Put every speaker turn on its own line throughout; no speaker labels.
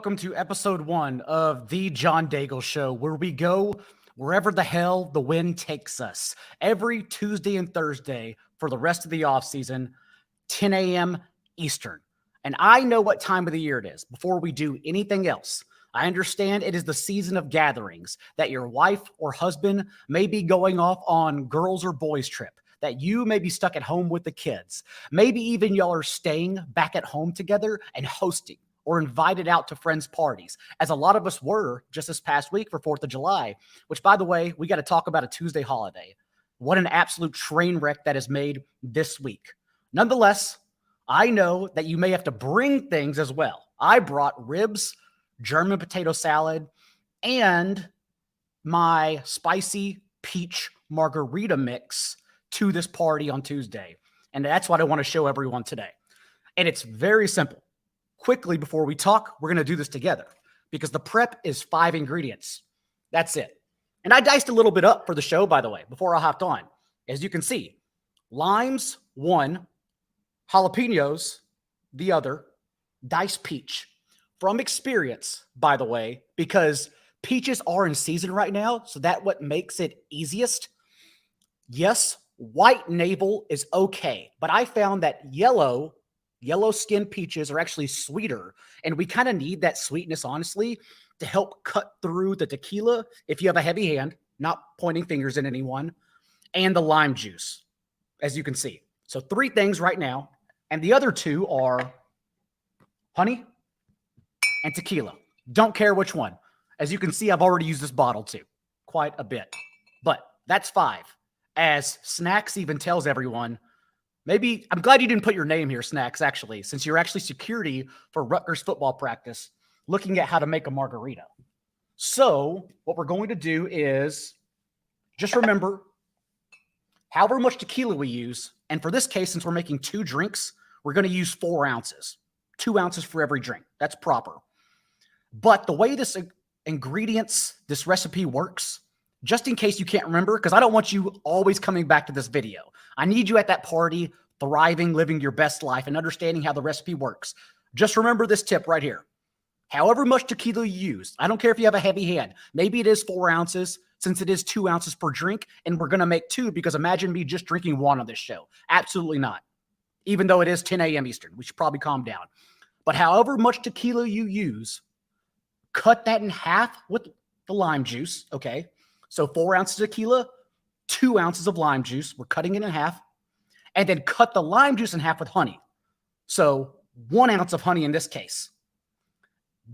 welcome to episode 1 of the John Daigle Show, where we go wherever the hell the wind takes us. Every Tuesday and Thursday for the rest of the off season, 10 a.m. Eastern. And I know what time of the year it is before we do anything else. I understand it is the season of gatherings, that your wife or husband may be going off on girls or boys trip, that you may be stuck at home with the kids. Maybe even y'all are staying back at home together and hosting or invited out to friends' parties, as a lot of us were just this past week for 4th of July, which, by the way, we got to talk about a Tuesday holiday. What an absolute train wreck that is made this week. Nonetheless, I know that you may have to bring things as well. I brought ribs, German potato salad, and my spicy peach margarita mix to this party on Tuesday. And that's what I want to show everyone today. And it's very simple. Quickly, before we talk, we're going to do this together because the prep is 5 ingredients. That's it. And I diced a little bit up for the show, by the way, before I hopped on. As you can see, limes, 1, jalapenos, the other, diced peach. From experience, by the way, because peaches are in season right now, so that's what makes it easiest. Yes, white navel is okay, but I found that yellow skin peaches are actually sweeter, and we kind of need that sweetness, honestly, to help cut through the tequila if you have a heavy hand, not pointing fingers at anyone, and the lime juice, as you can see. So 3 things right now, and the other 2 are honey and tequila. Don't care which one. As you can see, I've already used this bottle too, quite a bit, but that's 5. As Snacks even tells everyone, maybe, I'm glad you didn't put your name here, Snacks, actually, since you're actually security for Rutgers football practice, looking at how to make a margarita. So what we're going to do is just remember however much tequila we use. And for this case, since we're making 2 drinks, we're going to use 4 ounces, 2 ounces for every drink. That's proper. But the way this recipe works, just in case you can't remember, because I don't want you always coming back to this video. I need you at that party, thriving, living your best life, and understanding how the recipe works. Just remember this tip right here. However much tequila you use, I don't care if you have a heavy hand. Maybe it is 4 ounces, since it is 2 ounces per drink, and we're going to make 2, because imagine me just drinking 1 on this show. Absolutely not. Even though it is 10 a.m. Eastern. We should probably calm down. But however much tequila you use, cut that in half with the lime juice, okay? So 4 ounces of tequila, 2 ounces of lime juice. We're cutting it in half. And then cut the lime juice in half with honey. So 1 ounce of honey in this case.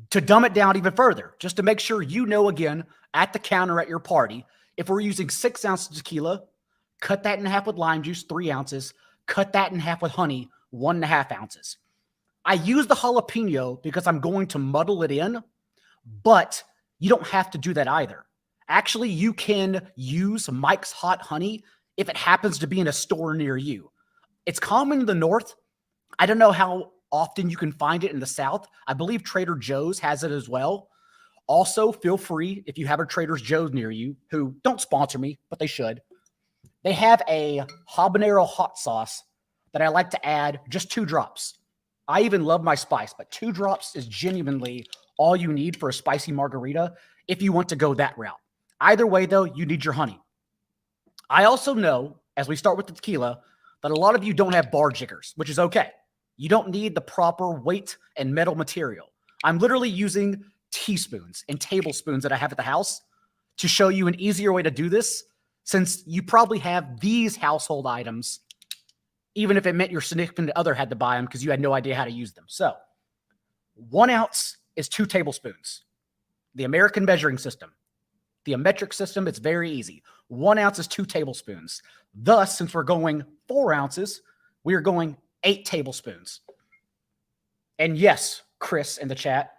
To dumb it down even further, just to make sure you know, again, at the counter at your party, if we're using 6 ounces of tequila, cut that in half with lime juice, 3 ounces. Cut that in half with honey, 1.5 ounces. I use the jalapeno because I'm going to muddle it in, but you don't have to do that either. Actually, you can use Mike's Hot Honey if it happens to be in a store near you. It's common in the North. I don't know how often you can find it in the South. I believe Trader Joe's has it as well. Also, feel free, if you have a Trader Joe's near you, who don't sponsor me, but they should. They have a habanero hot sauce that I like to add just 2 drops. I even love my spice, but 2 drops is genuinely all you need for a spicy margarita if you want to go that route. Either way, though, you need your honey. I also know, as we start with the tequila, that a lot of you don't have bar jiggers, which is okay. You don't need the proper weight and metal material. I'm literally using teaspoons and tablespoons that I have at the house to show you an easier way to do this, since you probably have these household items, even if it meant your significant other had to buy them because you had no idea how to use them. So 1 ounce is 2 tablespoons. The American measuring system. The metric system, it's very easy. 1 ounce is 2 tablespoons. Thus, since we're going 4 ounces, we are going 8 tablespoons. And yes, Chris in the chat,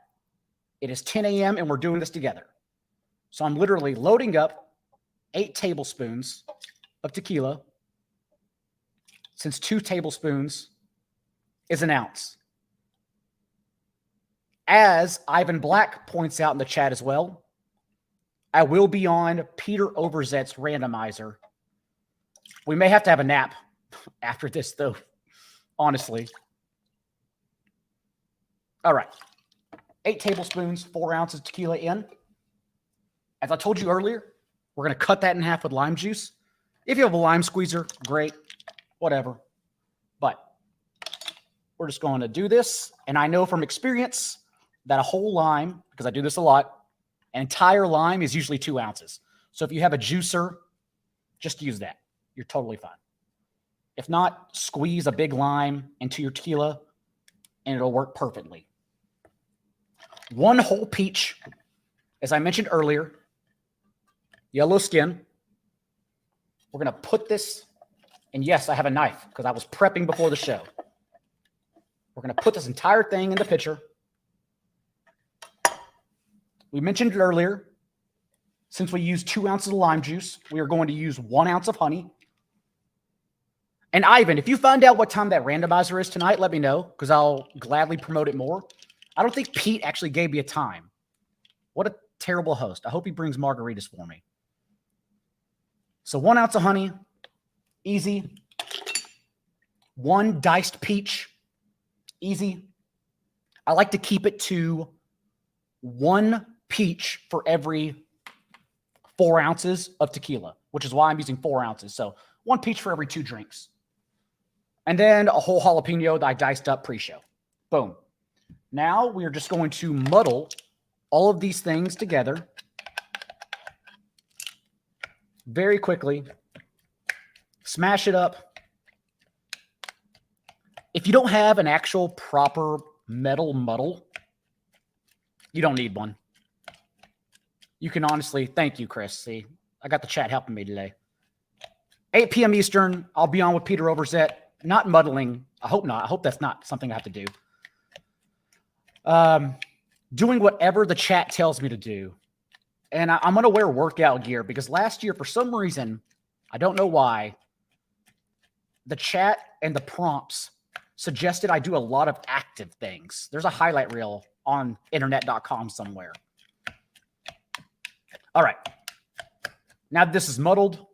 it is 10 a.m. and we're doing this together. So I'm literally loading up 8 tablespoons of tequila, since 2 tablespoons is 1 ounce. As Ivan Black points out in the chat as well, I will be on Peter Overzet's randomizer. We may have to have a nap after this, though, honestly. All right. 8 tablespoons, 4 ounces tequila in. As I told you earlier, we're going to cut that in half with lime juice. If you have a lime squeezer, great, whatever. But we're just going to do this. And I know from experience that a whole lime, because I do this a lot, an entire lime is usually 2 ounces. So if you have a juicer, just use that. You're totally fine. If not, squeeze a big lime into your tequila and it'll work perfectly. 1 whole peach, as I mentioned earlier, yellow skin. We're going to put this, and yes, I have a knife because I was prepping before the show. We're going to put this entire thing in the pitcher. We mentioned it earlier, since we used 2 ounces of lime juice, we are going to use 1 ounce of honey. And Ivan, if you find out what time that randomizer is tonight, let me know because I'll gladly promote it more. I don't think Pete actually gave me a time. What a terrible host. I hope he brings margaritas for me. So 1 ounce of honey, easy. 1 diced peach, easy. I like to keep it to 1 peach for every 4 ounces of tequila, which is why I'm using 4 ounces. So 1 peach for every 2 drinks. And then a whole jalapeno that I diced up pre-show. Boom. Now we are just going to muddle all of these things together very quickly. Smash it up. If you don't have an actual proper metal muddle, you don't need one. You can honestly, thank you, Chris. See, I got the chat helping me today. 8 p.m. Eastern, I'll be on with Peter Overzet. Not muddling. I hope not. I hope that's not something I have to do. Doing whatever the chat tells me to do. And I'm going to wear workout gear because last year, for some reason, I don't know why, the chat and the prompts suggested I do a lot of active things. There's a highlight reel on internet.com somewhere. All right. Now this is muddled.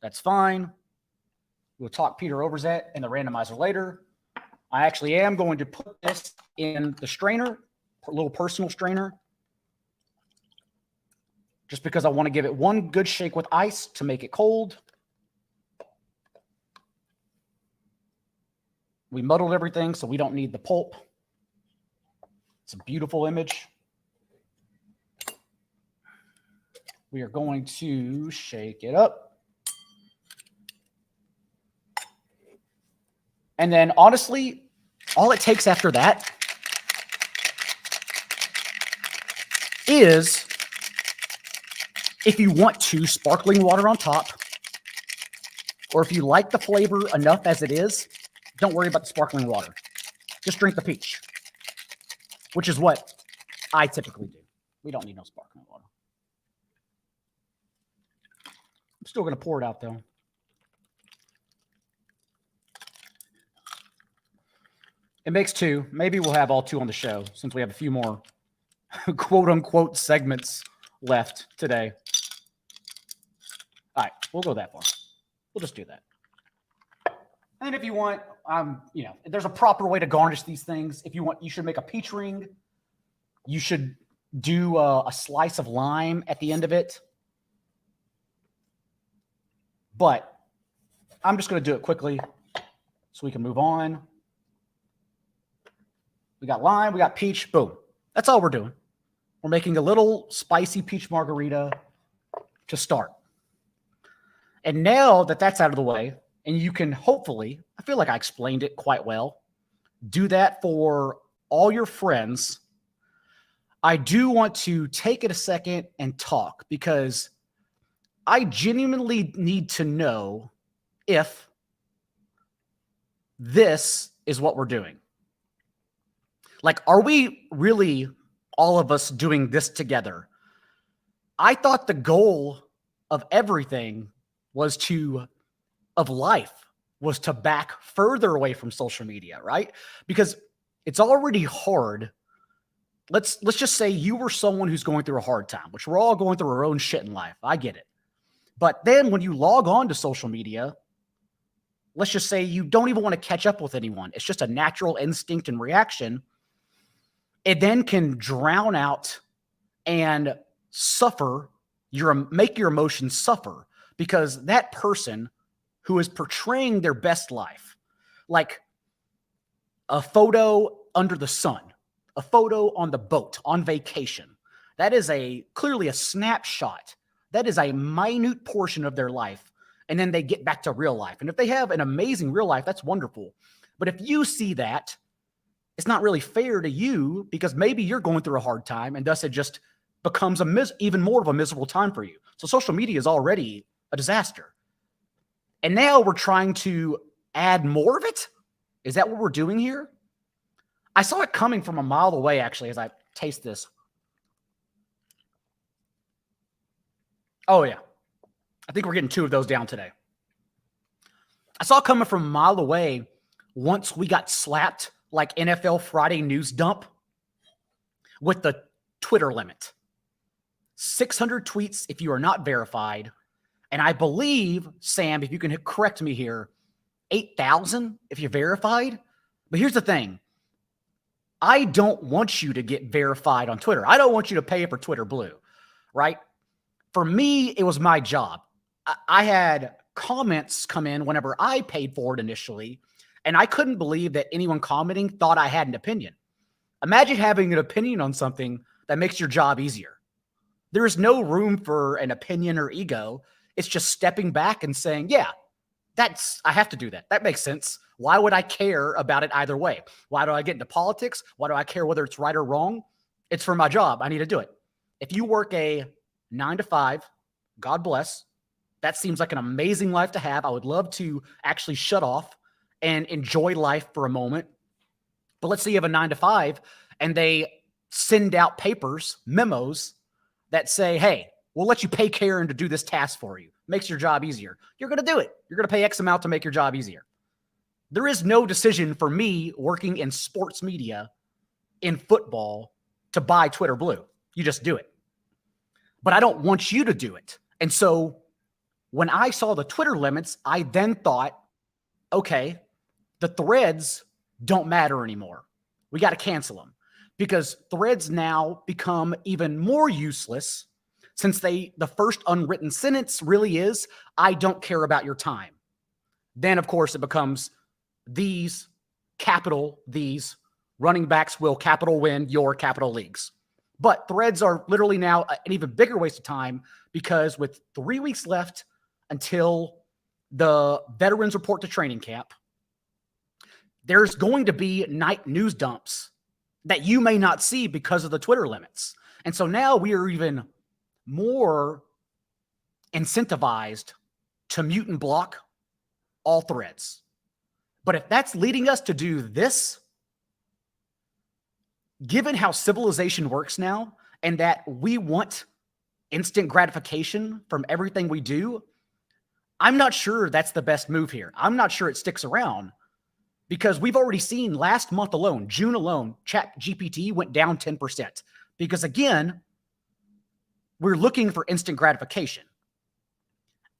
That's fine. We'll talk Peter Overzet and the randomizer later. I actually am going to put this in the strainer, a little personal strainer, just because I want to give it 1 good shake with ice to make it cold. We muddled everything, so we don't need the pulp. It's a beautiful image. We are going to shake it up. And then, honestly, all it takes after that is, if you want to, sparkling water on top, or if you like the flavor enough as it is, don't worry about the sparkling water. Just drink the peach, which is what I typically do. We don't need no sparkling water. I'm still going to pour it out, though. It makes 2. Maybe we'll have all 2 on the show since we have a few more quote-unquote segments left today. All right, we'll go that far. We'll just do that. And if you want, there's a proper way to garnish these things. If you want, you should make a peach ring. You should do a slice of lime at the end of it. But I'm just going to do it quickly so we can move on. We got lime, we got peach, boom. That's all we're doing. We're making a little spicy peach margarita to start. And now that that's out of the way, and you can hopefully, I feel like I explained it quite well, do that for all your friends. I do want to take it a second and talk because I genuinely need to know if this is what we're doing. Like, are we really, all of us, doing this together? I thought the goal of everything was of life was to back further away from social media, right? Because it's already hard. Let's just say you were someone who's going through a hard time, which we're all going through our own shit in life. I get it. But then when you log on to social media, let's just say you don't even want to catch up with anyone. It's just a natural instinct and reaction. it then can drown out and make your emotions suffer, because that person who is portraying their best life, like a photo under the sun, a photo on the boat, on vacation, that is clearly a snapshot. That is a minute portion of their life. And then they get back to real life. And if they have an amazing real life, that's wonderful. But if you see that, it's not really fair to you, because maybe you're going through a hard time, and thus it just becomes even more of a miserable time for you. So social media is already a disaster. And now we're trying to add more of it? Is that what we're doing here? I saw it coming from a mile away, actually, as I taste this. Oh, yeah. I think we're getting 2 of those down today. I saw it coming from a mile away once we got slapped like NFL Friday news dump with the Twitter limit. 600 tweets if you are not verified. And I believe, Sam, if you can correct me here, 8,000 if you're verified. But here's the thing. I don't want you to get verified on Twitter. I don't want you to pay for Twitter Blue, right? For me, it was my job. I had comments come in whenever I paid for it initially, and I couldn't believe that anyone commenting thought I had an opinion. Imagine having an opinion on something that makes your job easier. There is no room for an opinion or ego. It's just stepping back and saying, yeah, I have to do that. That makes sense. Why would I care about it either way? Why do I get into politics? Why do I care whether it's right or wrong? It's for my job. I need to do it. If you work a 9 to 5, God bless. That seems like an amazing life to have. I would love to actually shut off and enjoy life for a moment. But let's say you have a 9 to 5 and they send out papers, memos that say, hey, we'll let you pay Karen to do this task for you. Makes your job easier. You're going to do it. You're going to pay X amount to make your job easier. There is no decision for me working in sports media, in football, to buy Twitter Blue. You just do it. But I don't want you to do it. And so when I saw the Twitter limits, I then thought, okay, the threads don't matter anymore. We got to cancel them, because threads now become even more useless, since the first unwritten sentence really is, I don't care about your time. Then, of course, it becomes these running backs will capital win your capital leagues. But threads are literally now an even bigger waste of time, because with 3 weeks left until the veterans report to training camp, there's going to be night news dumps that you may not see because of the Twitter limits. And so now we are even more incentivized to mute and block all threads. But if that's leading us to do this, given how civilization works now, and that we want instant gratification from everything we do, I'm not sure that's the best move here. I'm not sure it sticks around, because we've already seen last month alone, June alone, ChatGPT went down 10%. Because again, we're looking for instant gratification.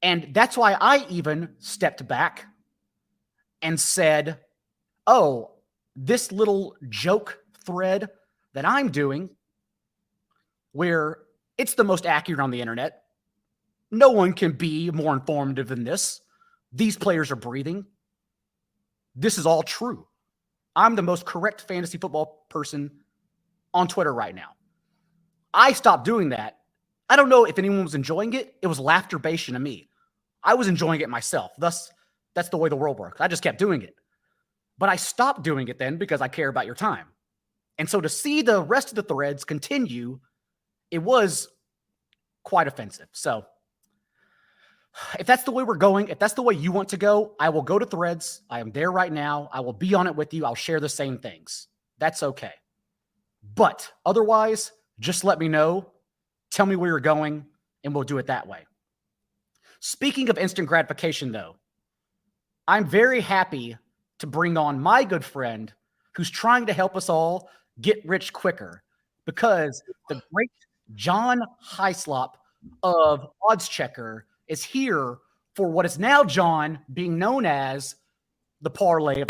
And that's why I even stepped back and said, oh, this little joke thread that I'm doing, where it's the most accurate on the internet. No one can be more informative than this. These players are breathing. This is all true. I'm the most correct fantasy football person on Twitter right now. I stopped doing that. I don't know if anyone was enjoying it. It was laughter-based to me. I was enjoying it myself. Thus, that's the way the world works. I just kept doing it. But I stopped doing it then because I care about your time. And so to see the rest of the threads continue, it was quite offensive. So if that's the way we're going, if that's the way you want to go, I will go to threads. I am there right now. I will be on it with you. I'll share the same things. That's okay. But otherwise, just let me know. Tell me where you're going, and we'll do it that way. Speaking of instant gratification, though, I'm very happy to bring on my good friend who's trying to help us all get rich quicker, because the great John Hyslop of Odds Checker is here for what is now, John, being known as the Parlay of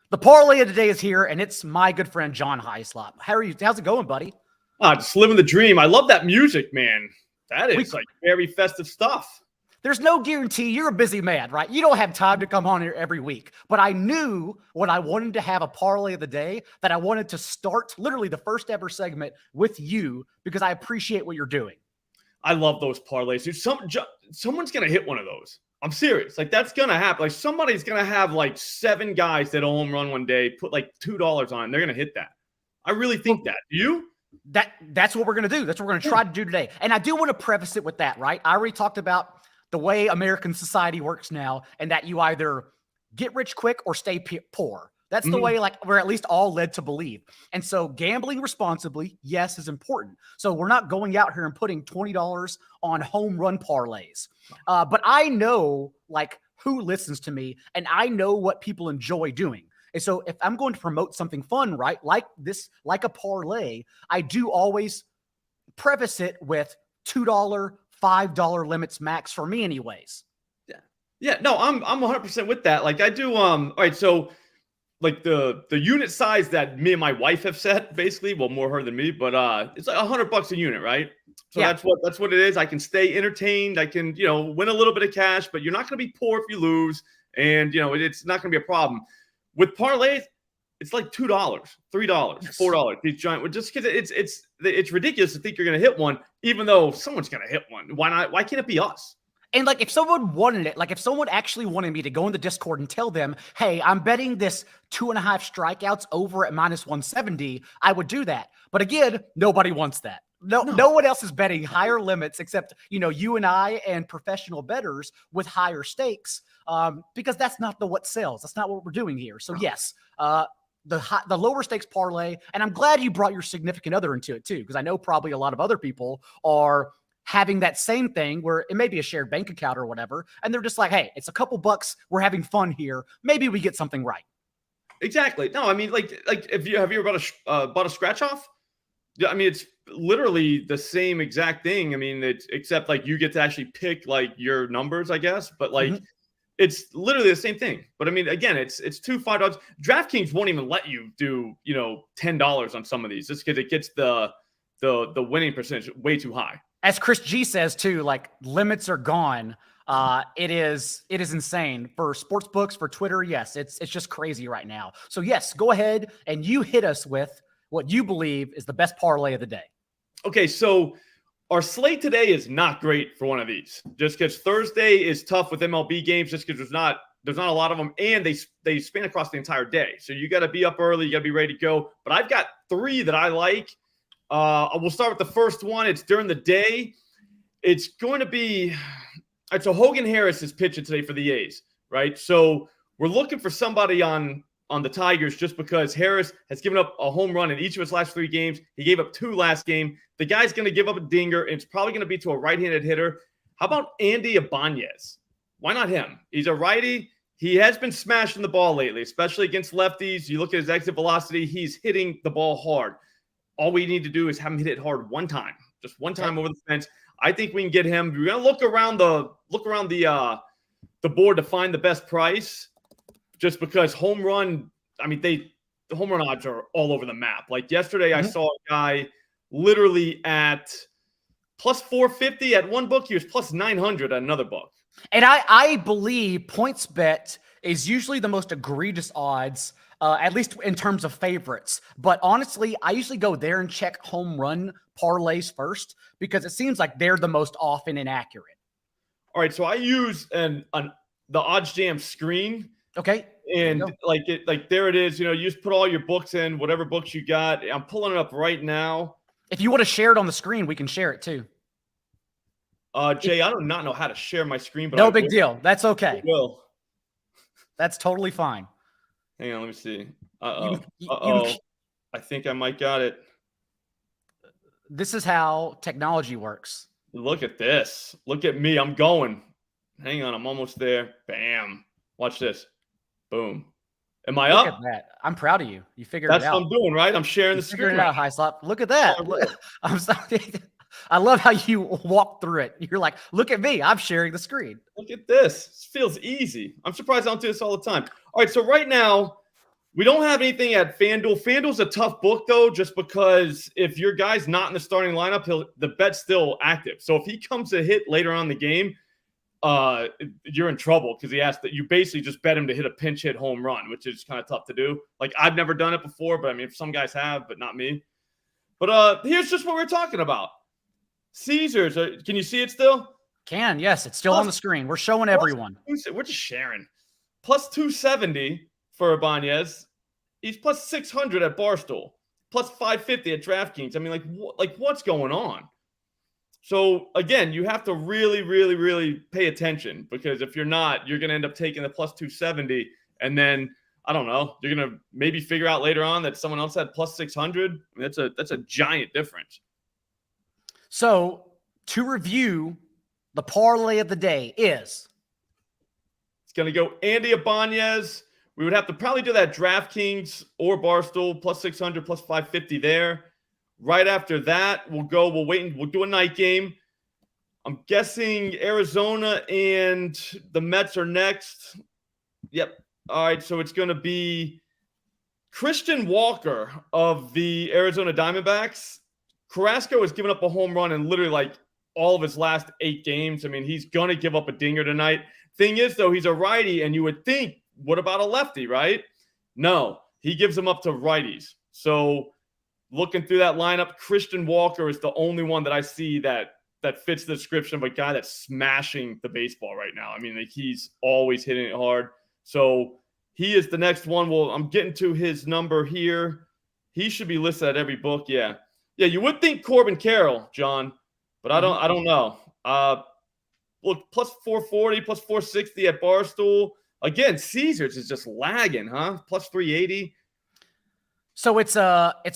The parlay of the day is here, and it's my good friend John Hyslop. How are you? How's it going, buddy?
Just living the dream. I love that music, man. That is like very festive stuff.
There's no guarantee. You're a busy man, right? You don't have time to come on here every week. But I knew when I wanted to have a parlay of the day that I wanted to start literally the first ever segment with you because I appreciate what you're doing.
I love those parlays. Dude, someone's going to hit one of those. I'm serious. Like, that's going to happen. Like, somebody's going to have like 7 guys that home run one day, put like $2 on, and they're going to hit that. I really think that. Do you?
That's what we're going to do. That's what we're going to try to do today. And I do want to preface it with that, right? I already talked about the way American society works now, and that you either get rich quick or stay poor. That's the way, like, we're at least all led to believe. And so gambling responsibly, yes, is important. So we're not going out here and putting $20 on home run parlays. But I know, like, who listens to me, and I know what people enjoy doing. And so if I'm going to promote something fun, right, like this, like a parlay, I do always preface it with $2, $5 limits max for me anyways.
Yeah, no, I'm 100% with that. Like, I do, all right, so like the unit size that me and my wife have set, basically, well, more her than me, but it's like $100 a unit, right? So yeah, that's what it is. I can stay entertained. I can, win a little bit of cash, but you're not going to be poor if you lose, and it's not going to be a problem. With parlays, it's like $2, $3, $4. These giant, just because it's ridiculous to think you're going to hit one, even though someone's going to hit one. Why not? Why can't it be us?
And like, if someone wanted it, like if someone actually wanted me to go in the Discord and tell them, hey, I'm betting this 2.5 strikeouts over at -170, I would do that. But again, nobody wants that. No one else is betting higher limits except, you and I and professional bettors with higher stakes, because that's not what sells. That's not what we're doing here. So yes, the lower stakes parlay, and I'm glad you brought your significant other into it too, because I know probably a lot of other people are having that same thing where it may be a shared bank account or whatever, and they're just like, hey, it's a couple bucks, we're having fun here, maybe we get something right.
Exactly. No, I mean, like have you ever bought a scratch off? Yeah, I mean, it's literally the same exact thing. I mean, except like you get to actually pick like your numbers, I guess, but like it's literally the same thing. But I mean, again, it's $5. DraftKings won't even let you do $10 on some of these just because it gets the winning percentage way too high.
As Chris G says too, like, limits are gone. It is insane for sports books, for Twitter. Yes, it's just crazy right now. So yes, go ahead and you hit us with what you believe is the best parlay of the day. Okay,
so our slate today is not great for one of these, just because Thursday is tough with MLB games, just because there's not a lot of them, and they span across the entire day. So you got to be up early, you got to be ready to go. But I've got 3 that I like. We'll start with the first one. It's during the day. It's going to be – all right, so Hogan Harris is pitching today for the A's, right? So we're looking for somebody on the Tigers just because Harris has given up a home run in each of his last 3 games. He gave up 2 last game. The guy's going to give up a dinger, and it's probably going to be to a right-handed hitter. How about Andy Ibanez? Why not him? He's a righty. He has been smashing the ball lately, especially against lefties. You look at his exit velocity, he's hitting the ball hard. All we need to do is have him hit it hard one time, just one time over the fence. I think we can get him. We're gonna look around the board to find the best price, just because home run. I mean, the home run odds are all over the map. Like yesterday, I saw a guy literally at plus 450 at one book. He was plus 900 at another book.
And I believe PointsBet is usually the most egregious odds, at least in terms of favorites. But honestly, I usually go there and check home run parlays first because it seems like they're the most often inaccurate.
All right, so I use the Odds Jam screen.
Okay.
And there it is. You just put all your books in, whatever books you got. I'm pulling it up right now.
If you want to share it on the screen, we can share it too.
Jay, I do not know how to share my screen, but
no big deal. That's okay.
I will.
That's totally fine.
Hang on, let me see. I think I might got it.
This is how technology works.
Look at this. Look at me. I'm going. Hang on, I'm almost there. Bam. Watch this. Boom. Am I up?
Look at that. I'm proud of you. You figured
it
out.
That's what I'm doing, right? I'm sharing the screen.
Figured it out, Hyslop. Look at that. I'm sorry. I love how you walk through it. You're like, look at me. I'm sharing the screen.
Look at this. This feels easy. I'm surprised I don't do this all the time. All right, so right now, We don't have anything at FanDuel. FanDuel's a tough book, though, just because if your guy's not in the starting lineup, the bet's still active. So if he comes to hit later on in the game, you're in trouble because he has to. You basically just bet him to hit a pinch hit home run, which is kind of tough to do. Like, I've never done it before, but I mean, some guys have, but not me. But here's just what we're talking about. Caesars. Can you see it still?
Can, yes. It's still on the screen. We're showing everyone.
We're just sharing. Plus 270 for Ibanez. He's plus 600 at Barstool. Plus 550 at DraftKings. I mean, what's going on? So, again, you have to really, really, really pay attention because if you're not, you're going to end up taking the plus 270 and then, I don't know, you're going to maybe figure out later on that someone else had plus 600. I mean, that's a giant difference.
So, to review, the parlay of the day is?
It's going to go Andy Ibanez. We would have to probably do that DraftKings or Barstool, plus 600, plus 550 there. Right after that, we'll wait and we'll do a night game. I'm guessing Arizona and the Mets are next. Yep. All right, so it's going to be Christian Walker of the Arizona Diamondbacks. Carrasco has given up a home run in literally all of his last 8 games. I mean, he's going to give up a dinger tonight. Thing is, though, he's a righty, and you would think, what about a lefty, right? No, he gives them up to righties. So looking through that lineup, Christian Walker is the only one that I see that fits the description of a guy that's smashing the baseball right now. I mean, he's always hitting it hard. So he is the next one. Well, I'm getting to his number here. He should be listed at every book. Yeah. Yeah, you would think Corbin Carroll, John, but I don't know. Look, plus 440, plus 460 at Barstool. Again, Caesars is just lagging, huh? Plus 380.
So it's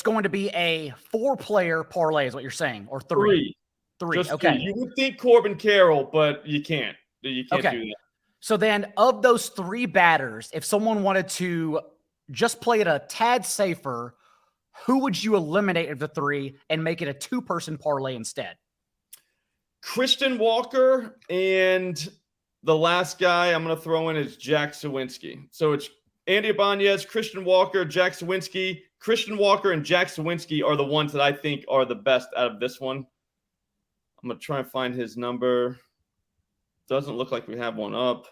going to be a 4-player parlay is what you're saying, or 3? 3.
Just
okay.
3. You would think Corbin Carroll, but you can't. You can't do that.
So then of those 3 batters, if someone wanted to just play it a tad safer, who would you eliminate of the 3 and make it a 2-person parlay instead?
Christian Walker, and the last guy I'm going to throw in is Jack Sawinski. So it's Andy Ibanez, Christian Walker, Jack Sawinski. Christian Walker and Jack Sawinski are the ones that I think are the best out of this one. I'm going to try and find his number. Doesn't look like we have one up.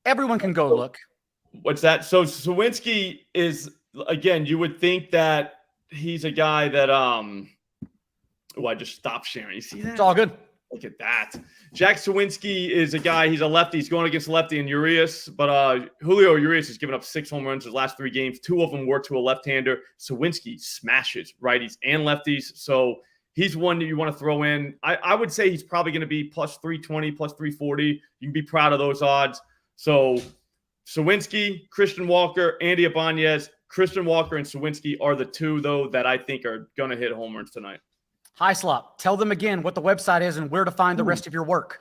Everyone can go look.
What's that? So Sawinski is, again, you would think that he's a guy that I just stopped sharing. You see that?
It's all good.
Look at that. Jack Sawinski is a guy, he's a lefty. He's going against lefty and Urias, but Julio Urias has given up 6 home runs his last 3 games. 2 of them were to a left-hander. Sawinski smashes righties and lefties, so he's one that you want to throw in. I would say he's probably going to be plus 320, plus 340. You can be proud of those odds. So Sawinski, Christian Walker, Andy Ibanez, Christian Walker and Sawinski are the 2, though, that I think are going to hit home runs tonight.
Hi, Slop. Tell them again what the website is and where to find the rest of your work.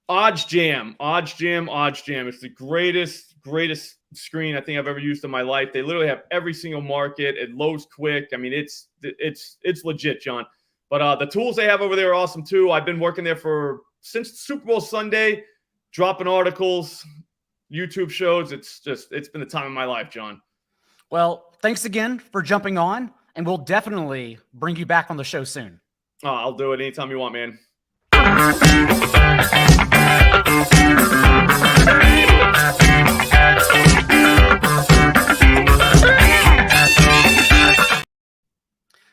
Odds Jam. It's the greatest screen I think I've ever used in my life. They literally have every single market. It loads quick. I mean, it's legit, John. But the tools they have over there are awesome too. I've been working there since Super Bowl Sunday, dropping articles, YouTube shows. It's been the time of my life, John.
Well, thanks again for jumping on, and we'll definitely bring you back on the show soon.
Oh, I'll do it anytime you want, man.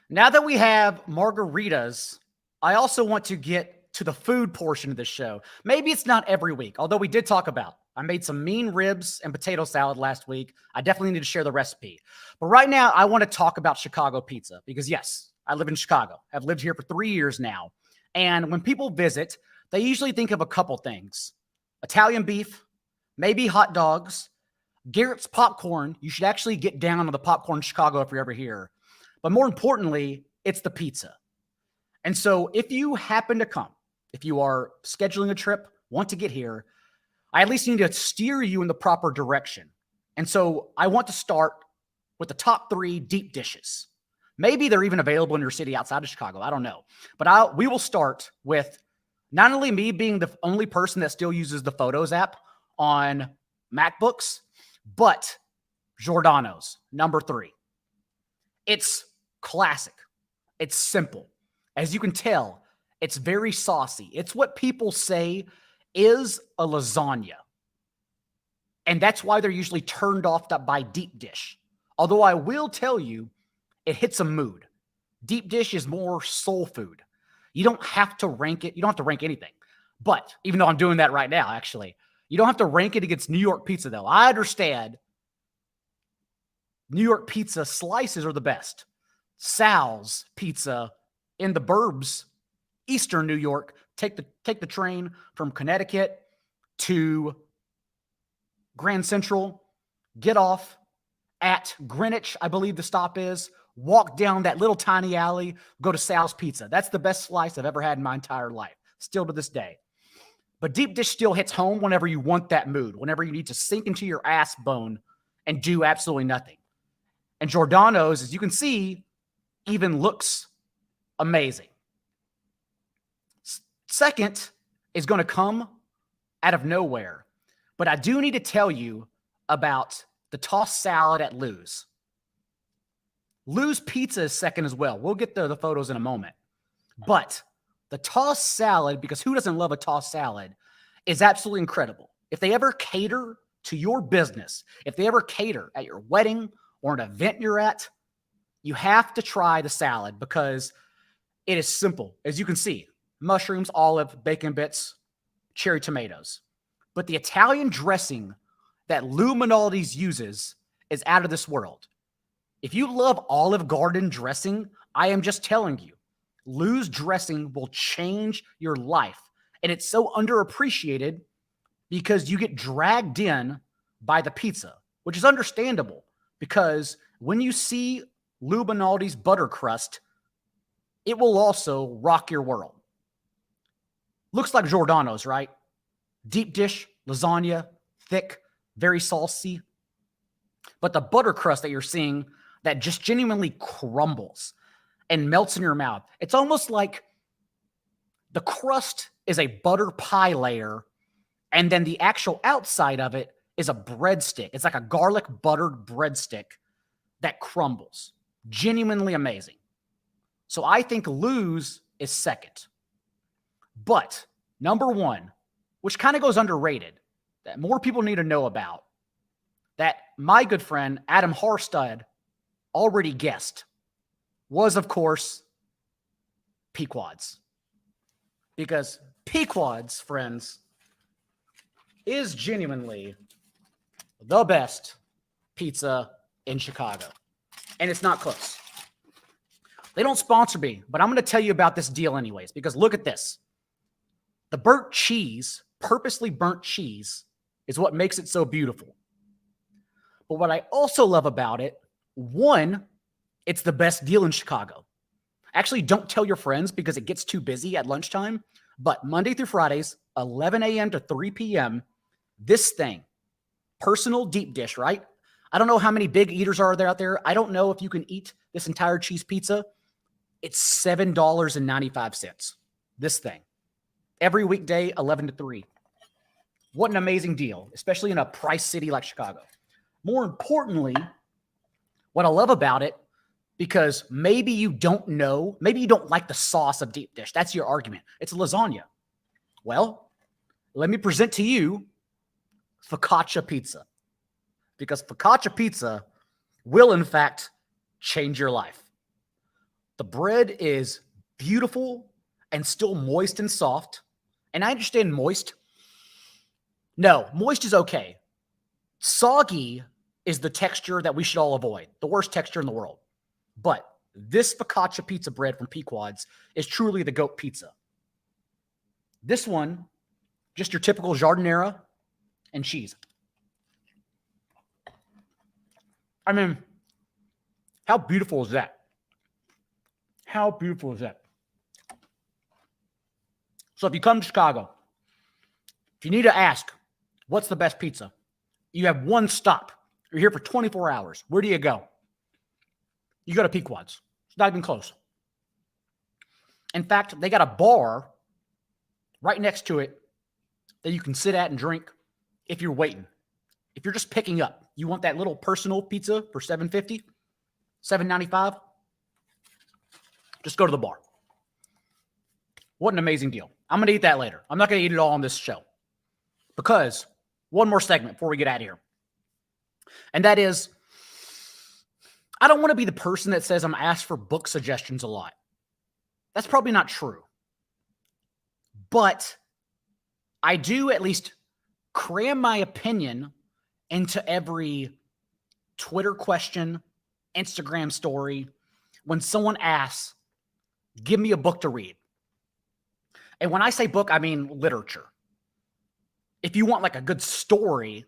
Now that we have margaritas, I also want to get to the food portion of the show. Maybe it's not every week, although we did talk about. I made some mean ribs and potato salad last week. I definitely need to share the recipe. But right now, I want to talk about Chicago pizza because, yes, I live in Chicago. I've lived here for 3 years now. And when people visit, they usually think of a couple things. Italian beef, maybe hot dogs, Garrett's popcorn. You should actually get down on the popcorn in Chicago if you're ever here. But more importantly, it's the pizza. And so if you happen to come, if you are scheduling a trip, want to get here, I at least need to steer you in the proper direction. And so I want to start with the top 3 deep dishes. Maybe they're even available in your city outside of Chicago. I don't know. But we will start with not only me being the only person that still uses the Photos app on MacBooks, but Giordano's, number 3. It's classic. It's simple. As you can tell, it's very saucy. It's what people say is a lasagna. And that's why they're usually turned off by deep dish. Although I will tell you, it hits a mood. Deep dish is more soul food. You don't have to rank it. You don't have to rank anything. But even though I'm doing that right now, actually, you don't have to rank it against New York pizza, though. I understand New York pizza slices are the best. Sal's pizza in the burbs, Eastern New York, take the train from Connecticut to Grand Central, get off at Greenwich, I believe the stop is, walk down that little tiny alley, go to Sal's Pizza. That's the best slice I've ever had in my entire life, still to this day. But deep dish still hits home whenever you want that mood, whenever you need to sink into your ass bone and do absolutely nothing. And Giordano's, as you can see, even looks amazing. Second is going to come out of nowhere. But I do need to tell you about the tossed salad at Lou's. Lou's Pizza is second as well. We'll get the photos in a moment. But the tossed salad, because who doesn't love a tossed salad, is absolutely incredible. If they ever cater to your business, if they ever cater at your wedding or an event you're at, you have to try the salad because it is simple. As you can see, mushrooms, olive, bacon bits, cherry tomatoes. But the Italian dressing that Lou Minaldi's uses is out of this world. If you love Olive Garden dressing, I am just telling you, Lou's dressing will change your life. And it's so underappreciated because you get dragged in by the pizza, which is understandable because when you see Lou Minaldi's butter crust, it will also rock your world. Looks like Giordano's, right? Deep dish, lasagna, thick, very saucy. But the butter crust that you're seeing that just genuinely crumbles and melts in your mouth. It's almost like the crust is a butter pie layer, and then the actual outside of it is a breadstick. It's like a garlic buttered breadstick that crumbles. Genuinely amazing. So I think Lou's is second. But number 1, which kind of goes underrated, that more people need to know about, that my good friend Adam Harstad already guessed, was, of course, Pequod's. Because Pequod's, friends, is genuinely the best pizza in Chicago. And it's not close. They don't sponsor me, but I'm going to tell you about this deal anyways, because look at this. The burnt cheese, purposely burnt cheese, is what makes it so beautiful. But what I also love about it, 1, it's the best deal in Chicago. Actually, don't tell your friends because it gets too busy at lunchtime. But Monday through Fridays, 11 a.m. to 3 p.m., this thing, personal deep dish, right? I don't know how many big eaters are there out there. I don't know if you can eat this entire cheese pizza. It's $7.95. This thing. Every weekday, 11 to 3. What an amazing deal, especially in a price city like Chicago. More importantly, what I love about it, because maybe you don't know, maybe you don't like the sauce of deep dish. That's your argument. It's a lasagna. Well, let me present to you focaccia pizza. Because focaccia pizza will, in fact, change your life. The bread is beautiful and still moist and soft. And I understand moist. No, moist is okay. Soggy is the texture that we should all avoid. The worst texture in the world. But this focaccia pizza bread from Pequod's is truly the GOAT pizza. This one, just your typical giardiniera and cheese. I mean, how beautiful is that? How beautiful is that? So if you come to Chicago, if you need to ask, what's the best pizza? You have one stop. You're here for 24 hours. Where do you go? You go to Pequod's. It's not even close. In fact, they got a bar right next to it that you can sit at and drink if you're waiting. If you're just picking up, you want that little personal pizza for $7.50, $7.95, just go to the bar. What an amazing deal. I'm going to eat that later. I'm not going to eat it all on this show because one more segment before we get out of here. And that is, I don't want to be the person that says I'm asked for book suggestions a lot. That's probably not true. But I do at least cram my opinion into every Twitter question, Instagram story. When someone asks, give me a book to read. And when I say book, I mean literature. If you want like a good story,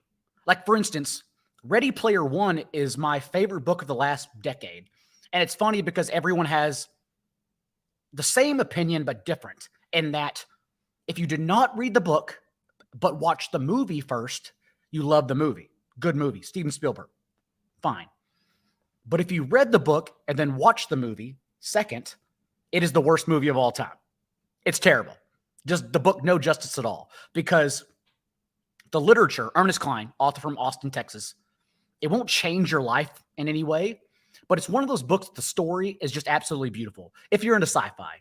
like for instance, Ready Player One is my favorite book of the last decade. And it's funny because everyone has the same opinion, but different in that if you did not read the book, but watch the movie first, you love the movie. Good movie. Steven Spielberg. Fine. But if you read the book and then watched the movie second, it is the worst movie of all time. It's terrible. Just the book, no justice at all. Because the literature, Ernest Cline, author from Austin, Texas, it won't change your life in any way, but it's one of those books, the story is just absolutely beautiful. If you're into sci-fi,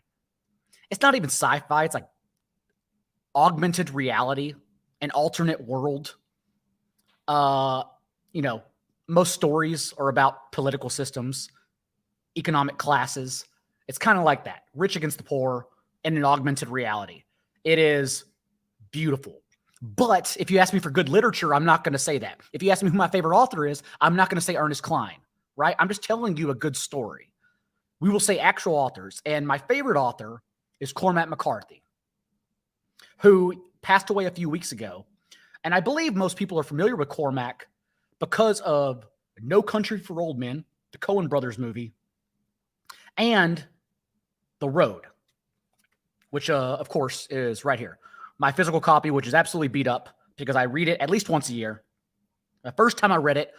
it's not even sci-fi, it's like augmented reality, an alternate world. Most stories are about political systems, economic classes. It's kind of like that. Rich against the poor in an augmented reality. It is beautiful. But if you ask me for good literature, I'm not going to say that. If you ask me who my favorite author is, I'm not going to say Ernest Cline, right? I'm just telling you a good story. We will say actual authors. And my favorite author is Cormac McCarthy, who passed away a few weeks ago. And I believe most people are familiar with Cormac because of No Country for Old Men, the Coen Brothers movie, and The Road, which, of course, is right here. My physical copy, which is absolutely beat up because I read it at least once a year. The first time I read it,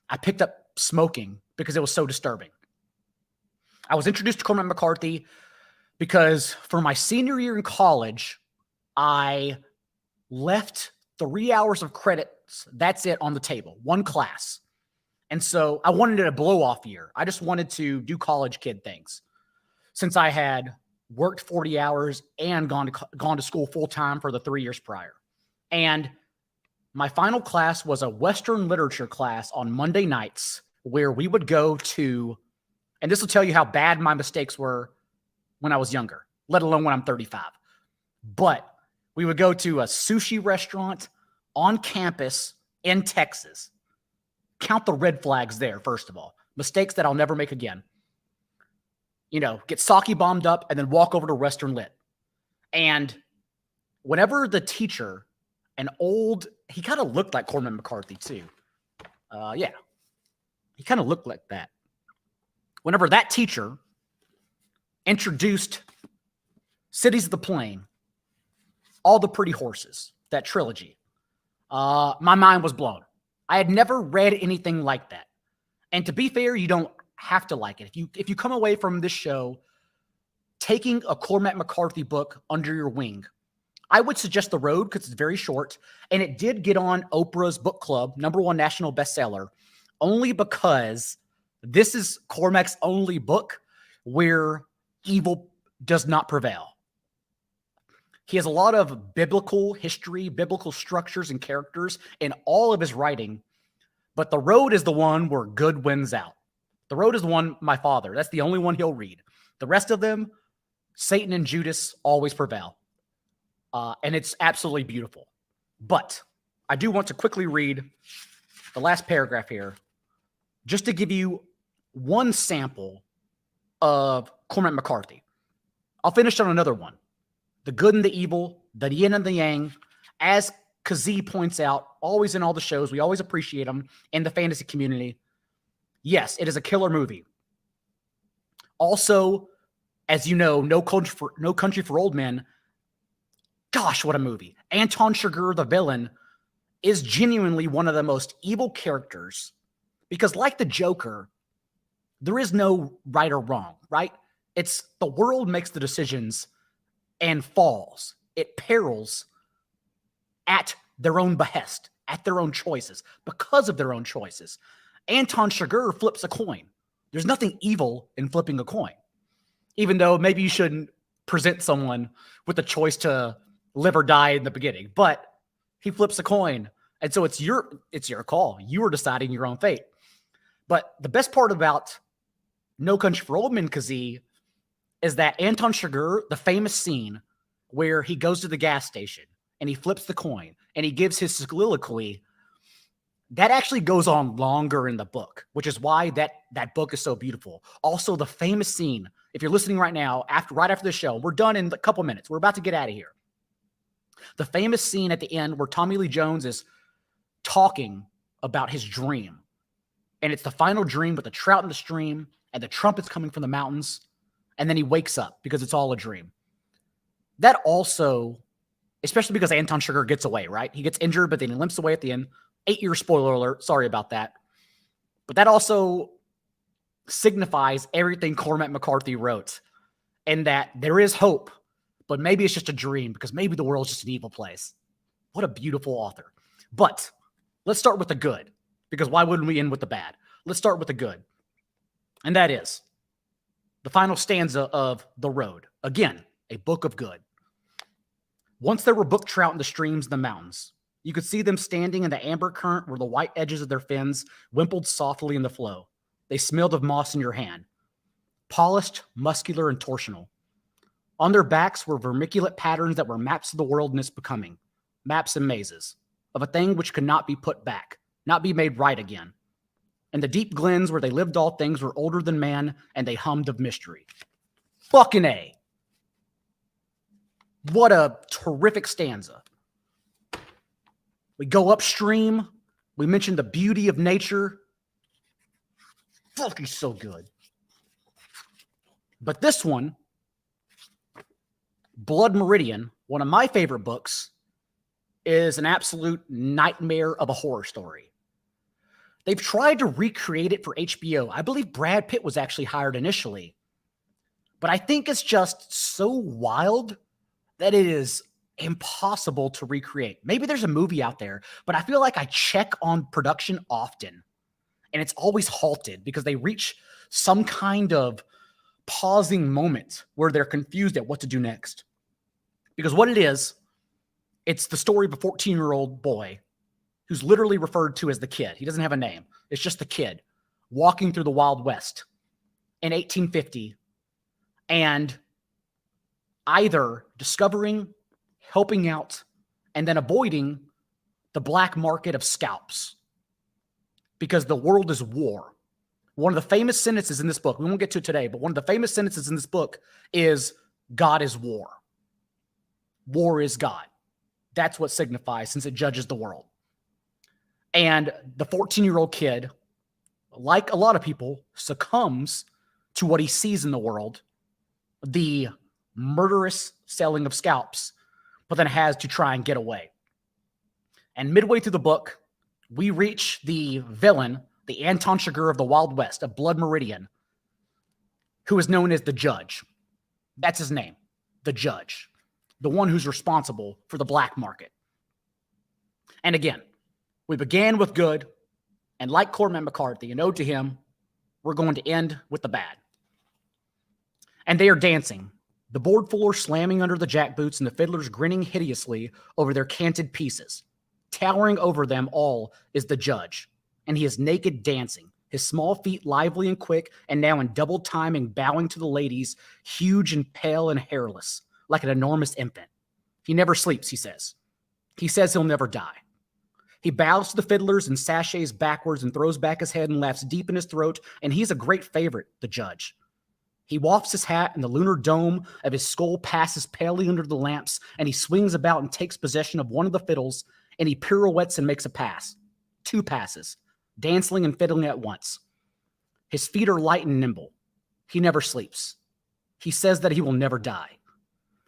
I picked up smoking because it was so disturbing. I was introduced to Cormac McCarthy because for my senior year in college, I left 3 hours of credits. That's it on the table, one class. And so I wanted it a blow-off year. I just wanted to do college kid things. Since I had worked 40 hours and gone to school full-time for the 3 years prior. And my final class was a Western literature class on Monday nights where we would go to, and this will tell you how bad my mistakes were when I was younger, let alone when I'm 35. But we would go to a sushi restaurant on campus in Texas. Count the red flags there, first of all. Mistakes that I'll never make again. Get sake bombed up and then walk over to Western Lit. And whenever the teacher, he kind of looked like Cormac McCarthy too. He kind of looked like that. Whenever that teacher introduced Cities of the Plain, All the Pretty Horses, that trilogy, my mind was blown. I had never read anything like that. And to be fair, you don't have to like it. If you come away from this show taking a Cormac McCarthy book under your wing, I would suggest The Road because it's very short, and it did get on Oprah's book club, #1 national bestseller, only because this is Cormac's only book where evil does not prevail. He has a lot of biblical history, biblical structures and characters in all of his writing, but The Road is the one where good wins out. The Road is the one, my father, that's the only one he'll read. The rest of them, Satan and Judas always prevail. And it's absolutely beautiful. But I do want to quickly read the last paragraph here, just to give you one sample of Cormac McCarthy. I'll finish on another one. The good and the evil, the yin and the yang, as Kazee points out, always in all the shows, we always appreciate them in the fantasy community. Yes, it is a killer movie. Also, as you know, No Country for Old Men. Gosh, what a movie. Anton Chigurh, the villain, is genuinely one of the most evil characters because like the Joker, there is no right or wrong, right? It's the world makes the decisions and falls. It perils at their own behest. at their own choices, because of their own choices. Anton Chigurh flips a coin. There's nothing evil in flipping a coin, even though maybe you shouldn't present someone with the choice to live or die in the beginning, but he flips a coin. And so it's your call. You are deciding your own fate. But the best part about No Country for Old Men, Kazee, is that Anton Chigurh, the famous scene where he goes to the gas station and he flips the coin and he gives his soliloquy, that actually goes on longer in the book, which is why that book is so beautiful. Also, the famous scene, if you're listening right now, right after the show, we're done in a couple minutes. We're about to get out of here. The famous scene at the end where Tommy Lee Jones is talking about his dream. And it's the final dream with the trout in the stream and the trumpets coming from the mountains. And then he wakes up because it's all a dream. That also, especially because Anton Chigurh gets away, right? He gets injured, but then he limps away at the end. 8-year spoiler alert. Sorry about that. But that also signifies everything Cormac McCarthy wrote, and that there is hope, but maybe it's just a dream because maybe the world's just an evil place. What a beautiful author. But let's start with the good, because why wouldn't we end with the bad? Let's start with the good. And that is the final stanza of The Road. Again, a book of good. Once there were brook trout in the streams and the mountains. You could see them standing in the amber current where the white edges of their fins wimpled softly in the flow. They smelled of moss in your hand. Polished, muscular, and torsional. On their backs were vermiculate patterns that were maps of the world and its becoming. Maps and mazes. Of a thing which could not be put back. Not be made right again. And the deep glens where they lived all things were older than man, and they hummed of mystery. Fucking A. What a terrific stanza. We go upstream. We mentioned the beauty of nature. Fucking so good. But this one, Blood Meridian, one of my favorite books, is an absolute nightmare of a horror story. They've tried to recreate it for HBO. I believe Brad Pitt was actually hired initially. But I think it's just so wild that it is impossible to recreate. Maybe there's a movie out there, but I feel like I check on production often, and it's always halted because they reach some kind of pausing moment where they're confused at what to do next. Because what it is, it's the story of a 14-year-old boy who's literally referred to as the kid. He doesn't have a name. It's just the kid walking through the Wild West in 1850 and either discovering, helping out, and then avoiding the black market of scalps because the world is war. One of the famous sentences in this book, we won't get to it today, but one of the famous sentences in this book is God is war. War is God. That's what signifies since it judges the world. And the 14-year-old kid, like a lot of people, succumbs to what he sees in the world, the murderous selling of scalps, but then has to try and get away. And midway through the book, we reach the villain, the Anton Chigurh of the Wild West, of Blood Meridian, who is known as the Judge. That's his name, the Judge, the one who's responsible for the black market. And again, we began with good, and like Cormac McCarthy, an ode to him, we're going to end with the bad. And they are dancing, the board floor slamming under the jackboots and the fiddlers grinning hideously over their canted pieces. Towering over them all is the Judge, and he is naked dancing, his small feet lively and quick, and now in double timing bowing to the ladies, huge and pale and hairless, like an enormous infant. He never sleeps, he says. He says he'll never die. He bows to the fiddlers and sashays backwards and throws back his head and laughs deep in his throat, and he's a great favorite, the Judge. He wafts his hat, and the lunar dome of his skull passes palely under the lamps, and he swings about and takes possession of one of the fiddles, and he pirouettes and makes a pass. 2 passes, dancing and fiddling at once. His feet are light and nimble. He never sleeps. He says that he will never die.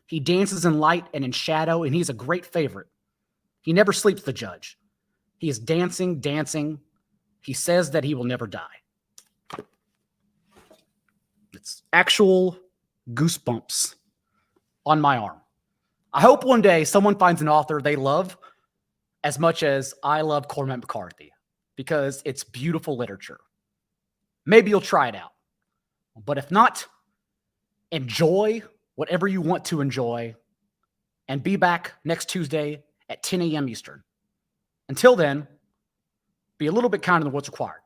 He dances in light and in shadow, and he's a great favorite. He never sleeps, the Judge. He is dancing, dancing. He says that he will never die. It's actual goosebumps on my arm. I hope one day someone finds an author they love as much as I love Cormac McCarthy because it's beautiful literature. Maybe you'll try it out. But if not, enjoy whatever you want to enjoy and be back next Tuesday at 10 a.m. Eastern. Until then, be a little bit kinder than what's required.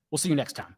We'll see you next time.